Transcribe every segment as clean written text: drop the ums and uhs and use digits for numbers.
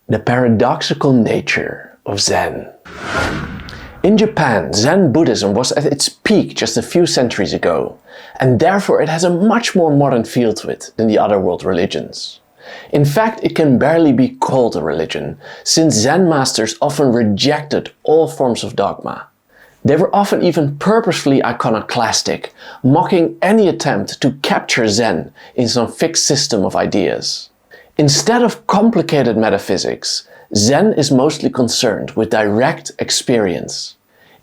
The paradoxical nature of Zen. In Japan, Zen Buddhism was at its peak just a few centuries ago, and therefore it has a much more modern feel to it than the other world religions. In fact, it can barely be called a religion, since Zen masters often rejected all forms of dogma. They were often even purposefully iconoclastic, mocking any attempt to capture Zen in some fixed system of ideas. Instead of complicated metaphysics, Zen is mostly concerned with direct experience.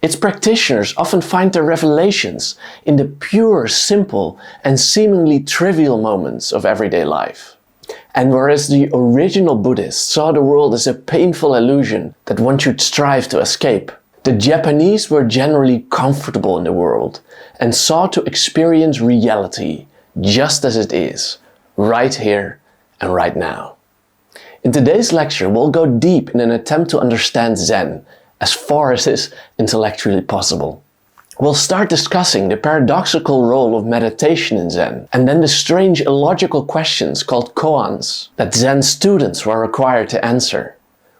Its practitioners often find their revelations in the pure, simple, and seemingly trivial moments of everyday life. And whereas the original Buddhists saw the world as a painful illusion that one should strive to escape, the Japanese were generally comfortable in the world and sought to experience reality just as it is, right here and right now. In today's lecture, we'll go deep in an attempt to understand Zen as far as is intellectually possible. We'll start discussing the paradoxical role of meditation in Zen, and then the strange illogical questions called koans that Zen students were required to answer.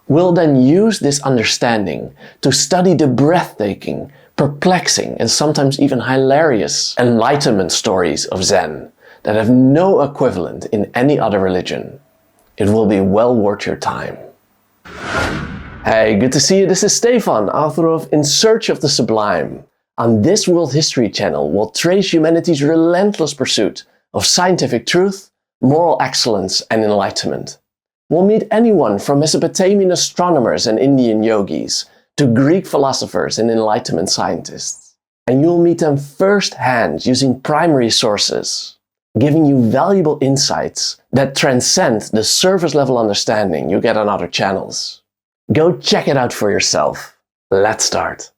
We'll then use this understanding to study the breathtaking, perplexing, and sometimes even hilarious Enlightenment stories of Zen that have no equivalent in any other religion. It will be well worth your time. Hey, good to see you. This is Stephan, author of In Search of the Sublime. On this World History channel, we'll trace humanity's relentless pursuit of scientific truth, moral excellence, and enlightenment. We'll meet anyone from Mesopotamian astronomers and Indian yogis to Greek philosophers and Enlightenment scientists. And you'll meet them firsthand using primary sources, giving you valuable insights that transcend the surface-level understanding you get on other channels. Go check it out for yourself. Let's start.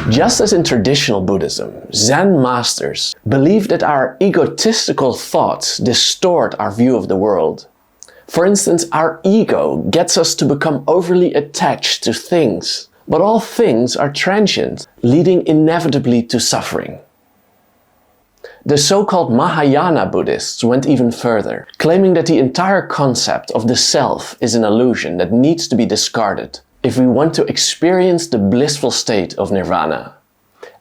Just as in traditional Buddhism, Zen masters believe that our egotistical thoughts distort our view of the world. For instance, our ego gets us to become overly attached to things, but all things are transient, leading inevitably to suffering. The so-called Mahayana Buddhists went even further, claiming that the entire concept of the self is an illusion that needs to be discarded if we want to experience the blissful state of nirvana.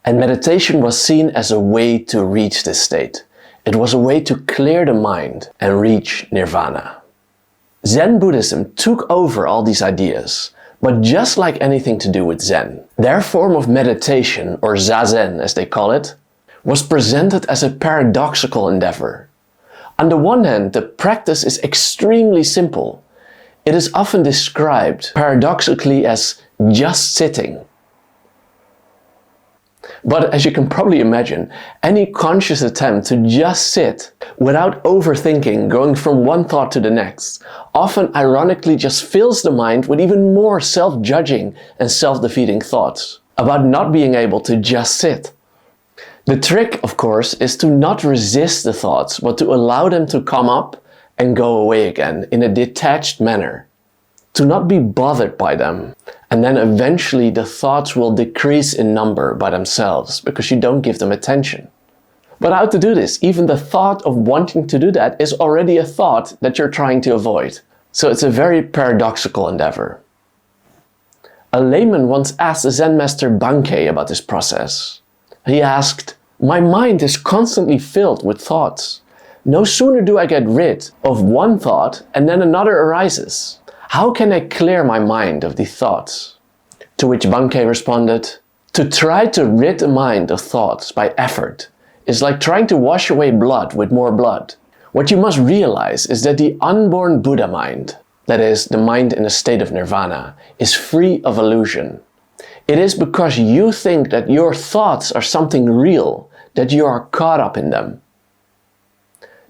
And meditation was seen as a way to reach this state. It was a way to clear the mind and reach nirvana. Zen Buddhism took over all these ideas, but just like anything to do with Zen, their form of meditation, or zazen as they call it, was presented as a paradoxical endeavor. On the one hand, the practice is extremely simple. It is often described paradoxically as just sitting. But as you can probably imagine, any conscious attempt to just sit without overthinking, going from one thought to the next, often ironically just fills the mind with even more self-judging and self-defeating thoughts about not being able to just sit. The trick, of course, is to not resist the thoughts, but to allow them to come up and go away again in a detached manner. To not be bothered by them, and then eventually the thoughts will decrease in number by themselves because you don't give them attention. But how to do this? Even the thought of wanting to do that is already a thought that you're trying to avoid. So it's a very paradoxical endeavor. A layman once asked the Zen master Bankei about this process. He asked, "My mind is constantly filled with thoughts. No sooner do I get rid of one thought and then another arises. How can I clear my mind of these thoughts?" To which Bankei responded, "To try to rid the mind of thoughts by effort is like trying to wash away blood with more blood. What you must realize is that the unborn Buddha mind, that is, the mind in a state of nirvana, is free of illusion. It is because you think that your thoughts are something real that you are caught up in them.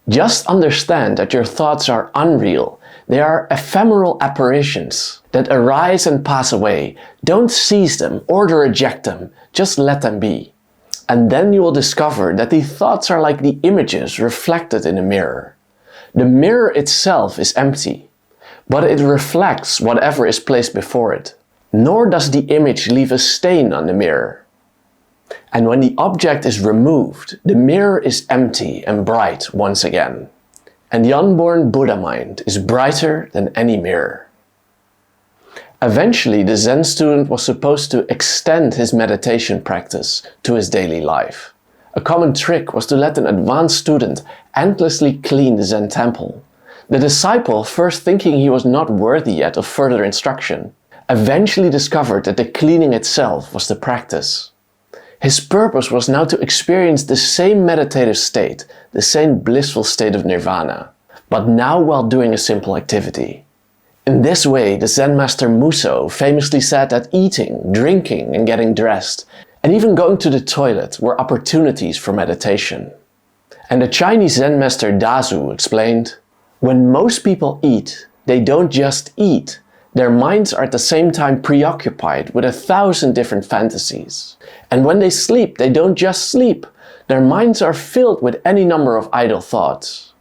Just understand that your thoughts are unreal. They are ephemeral apparitions that arise and pass away. Don't seize them or reject them, just let them be. And then you will discover that the thoughts are like the images reflected in a mirror. The mirror itself is empty, but it reflects whatever is placed before it. Nor does the image leave a stain on the mirror. And when the object is removed, the mirror is empty and bright once again. And the unborn Buddha mind is brighter than any mirror." Eventually, the Zen student was supposed to extend his meditation practice to his daily life. A common trick was to let an advanced student endlessly clean the Zen temple. The disciple, first thinking he was not worthy yet of further instruction, eventually discovered that the cleaning itself was the practice. His purpose was now to experience the same meditative state, the same blissful state of nirvana, but now while doing a simple activity. In this way, the Zen master Muso famously said that eating, drinking and getting dressed, and even going to the toilet were opportunities for meditation. And the Chinese Zen master Dazu explained, "When most people eat, they don't just eat. Their minds are at the same time preoccupied with 1,000 different fantasies. And when they sleep, they don't just sleep. Their minds are filled with any number of idle thoughts."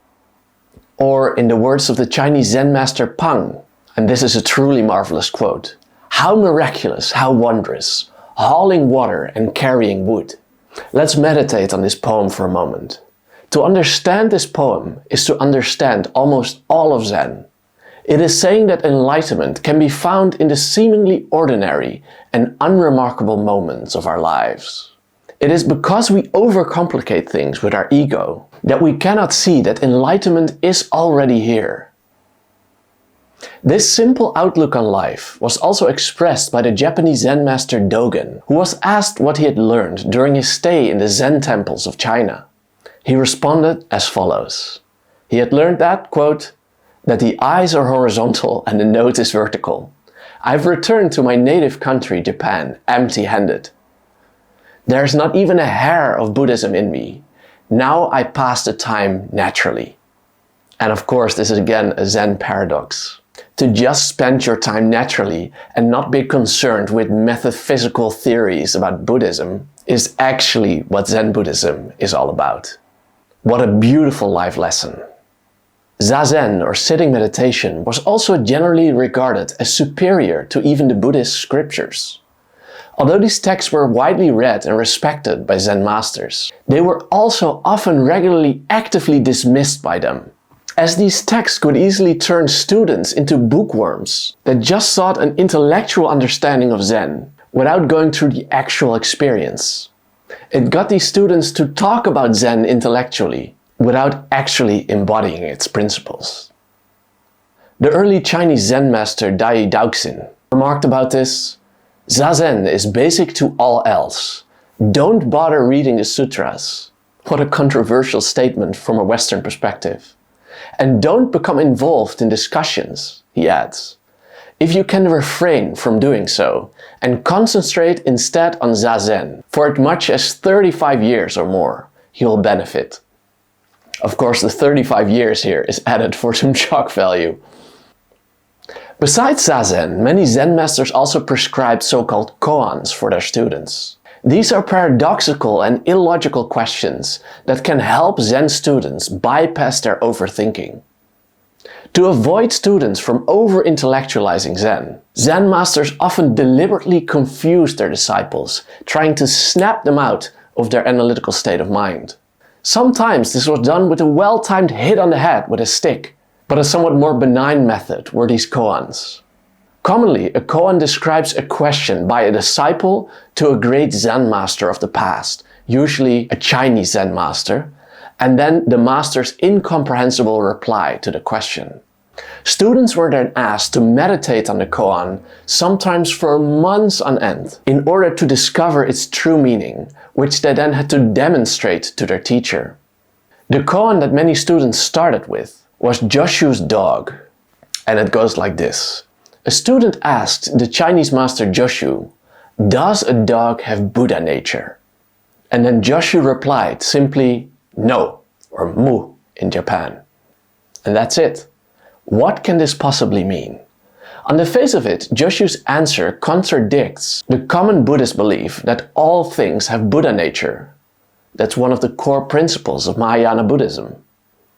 Or in the words of the Chinese Zen master Pang, and this is a truly marvelous quote, "How miraculous, how wondrous, hauling water and carrying wood." Let's meditate on this poem for a moment. To understand this poem is to understand almost all of Zen. It is saying that enlightenment can be found in the seemingly ordinary and unremarkable moments of our lives. It is because we overcomplicate things with our ego that we cannot see that enlightenment is already here. This simple outlook on life was also expressed by the Japanese Zen master Dogen, who was asked what he had learned during his stay in the Zen temples of China. He responded as follows. He had learned that, quote, "that the eyes are horizontal and the nose is vertical. I've returned to my native country, Japan, empty-handed. There's not even a hair of Buddhism in me. Now I pass the time naturally." And of course, this is again a Zen paradox. To just spend your time naturally and not be concerned with metaphysical theories about Buddhism is actually what Zen Buddhism is all about. What a beautiful life lesson. Zazen, or sitting meditation, was also generally regarded as superior to even the Buddhist scriptures. Although these texts were widely read and respected by Zen masters, they were also often regularly actively dismissed by them, as these texts could easily turn students into bookworms that just sought an intellectual understanding of Zen without going through the actual experience. It got these students to talk about Zen intellectually without actually embodying its principles. The early Chinese Zen master Dai Daoxin remarked about this, "Zazen is basic to all else. Don't bother reading the sutras." What a controversial statement from a Western perspective. "And don't become involved in discussions," he adds. "If you can refrain from doing so and concentrate instead on Zazen for as much as 35 years or more, you'll benefit." Of course, the 35 years here is added for some shock value. Besides Zazen, many Zen masters also prescribed so-called koans for their students. These are paradoxical and illogical questions that can help Zen students bypass their overthinking. To avoid students from over-intellectualizing Zen masters often deliberately confuse their disciples, trying to snap them out of their analytical state of mind. Sometimes this was done with a well-timed hit on the head with a stick, but a somewhat more benign method were these koans. Commonly, a koan describes a question by a disciple to a great Zen master of the past, usually a Chinese Zen master, and then the master's incomprehensible reply to the question. Students were then asked to meditate on the koan, sometimes for months on end, in order to discover its true meaning, which they then had to demonstrate to their teacher. The koan that many students started with was Joshu's dog, and it goes like this. A student asked the Chinese master Joshu, "Does a dog have Buddha nature?" And then Joshu replied simply, "No," or mu in Japan. And that's it. What can this possibly mean? On the face of it, Joshu's answer contradicts the common Buddhist belief that all things have Buddha nature. That's one of the core principles of Mahayana Buddhism.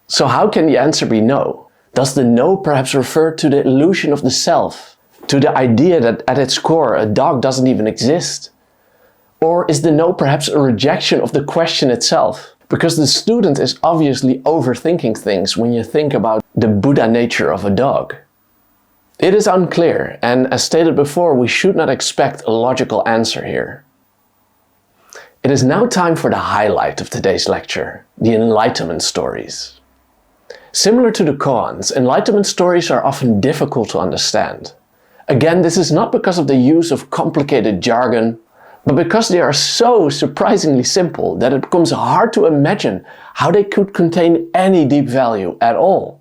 So how can the answer be no? Does the no perhaps refer to the illusion of the self, to the idea that at its core a dog doesn't even exist? Or is the no perhaps a rejection of the question itself? Because the student is obviously overthinking things when you think about the Buddha nature of a dog. It is unclear, and as stated before, we should not expect a logical answer here. It is now time for the highlight of today's lecture, the Enlightenment Stories. Similar to the koans, Enlightenment stories are often difficult to understand. Again, this is not because of the use of complicated jargon, but because they are so surprisingly simple that it becomes hard to imagine how they could contain any deep value at all.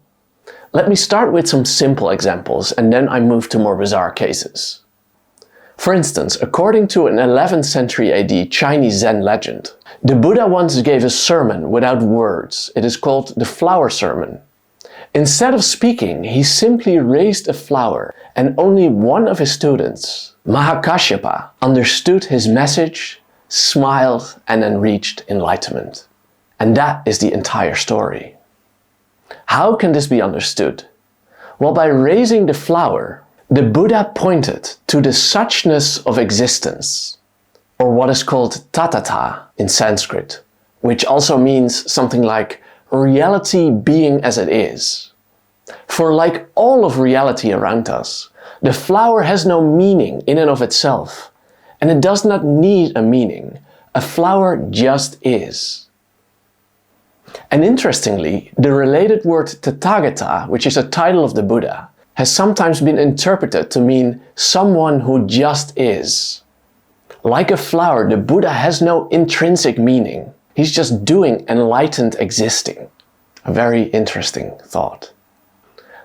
Let me start with some simple examples and then I move to more bizarre cases. For instance, according to an 11th century AD Chinese Zen legend, the Buddha once gave a sermon without words. It is called the flower sermon. Instead of speaking, he simply raised a flower and only one of his students, Mahakashyapa, understood his message, smiled and then reached enlightenment. And that is the entire story. How can this be understood? Well, by raising the flower, the Buddha pointed to the suchness of existence, or what is called tathata in Sanskrit, which also means something like reality being as it is. For like all of reality around us, the flower has no meaning in and of itself, and it does not need a meaning. A flower just is. And interestingly, the related word Tathagata, which is a title of the Buddha, has sometimes been interpreted to mean someone who just is. Like a flower, the Buddha has no intrinsic meaning. He's just doing enlightened existing. A very interesting thought.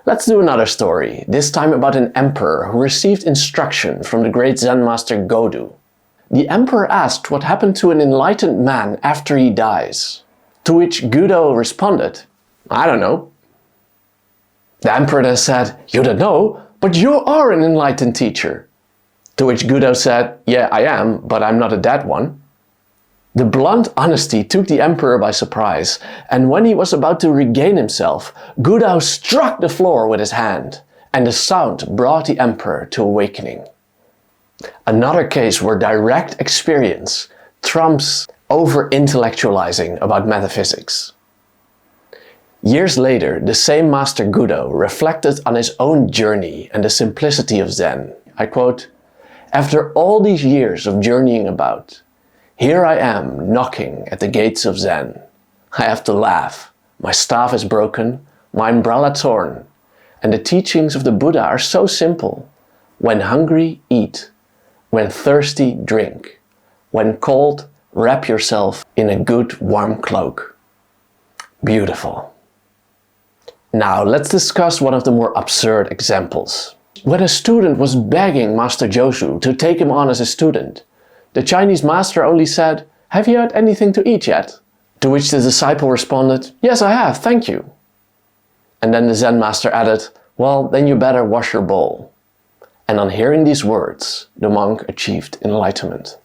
Let's do another story, this time about an emperor who received instruction from the great Zen master Godu. The emperor asked what happened to an enlightened man after he dies. To which Godu responded, "I don't know." The emperor then said, "You don't know, but you are an enlightened teacher." To which Godu said, "Yeah, I am, but I'm not a dead one." The blunt honesty took the emperor by surprise, and when he was about to regain himself, Godu struck the floor with his hand, and the sound brought the emperor to awakening. Another case where direct experience trumps over-intellectualizing about metaphysics. Years later, the same Master Godu reflected on his own journey and the simplicity of Zen. I quote, "After all these years of journeying about, here I am knocking at the gates of Zen. I have to laugh. My staff is broken, my umbrella torn, and the teachings of the Buddha are so simple. When hungry, eat. When thirsty, drink. When cold, wrap yourself in a good warm cloak." Beautiful. Now let's discuss one of the more absurd examples. When a student was begging Master Joshu to take him on as a student, the Chinese master only said, "Have you had anything to eat yet?" To which the disciple responded, "Yes, I have, thank you." And then the Zen master added, "Well, then you better wash your bowl." And on hearing these words, the monk achieved enlightenment.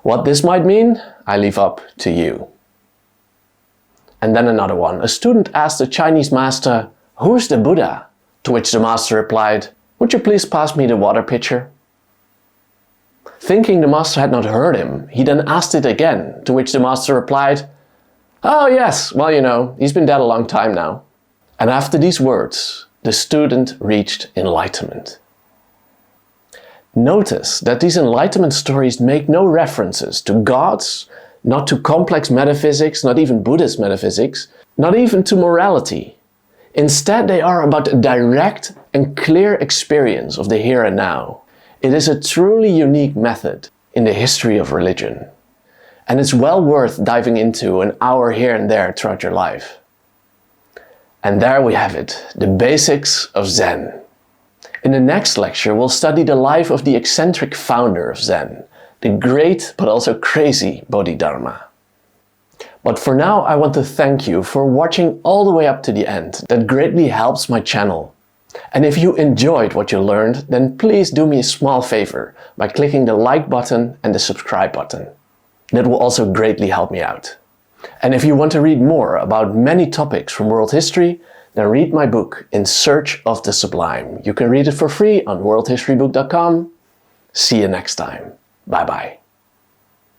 What this might mean, I leave up to you. And then another one. A student asked the Chinese master, "Who is the Buddha?" To which the master replied, "Would you please pass me the water pitcher?" Thinking the master had not heard him, he then asked it again, to which the master replied, "Oh yes, well you know, he's been dead a long time now." And after these words, the student reached enlightenment. Notice that these enlightenment stories make no references to gods, not to complex metaphysics, not even Buddhist metaphysics, not even to morality. Instead, they are about a direct and clear experience of the here and now. It is a truly unique method in the history of religion. And it's well worth diving into an hour here and there throughout your life. And there we have it, the basics of Zen. In the next lecture, we'll study the life of the eccentric founder of Zen, the great but also crazy Bodhidharma. But for now, I want to thank you for watching all the way up to the end. That greatly helps my channel. And if you enjoyed what you learned, then please do me a small favor by clicking the like button and the subscribe button. That will also greatly help me out. And if you want to read more about many topics from world history, then read my book, In Search of the Sublime. You can read it for free on worldhistorybook.com. See you next time. Bye bye.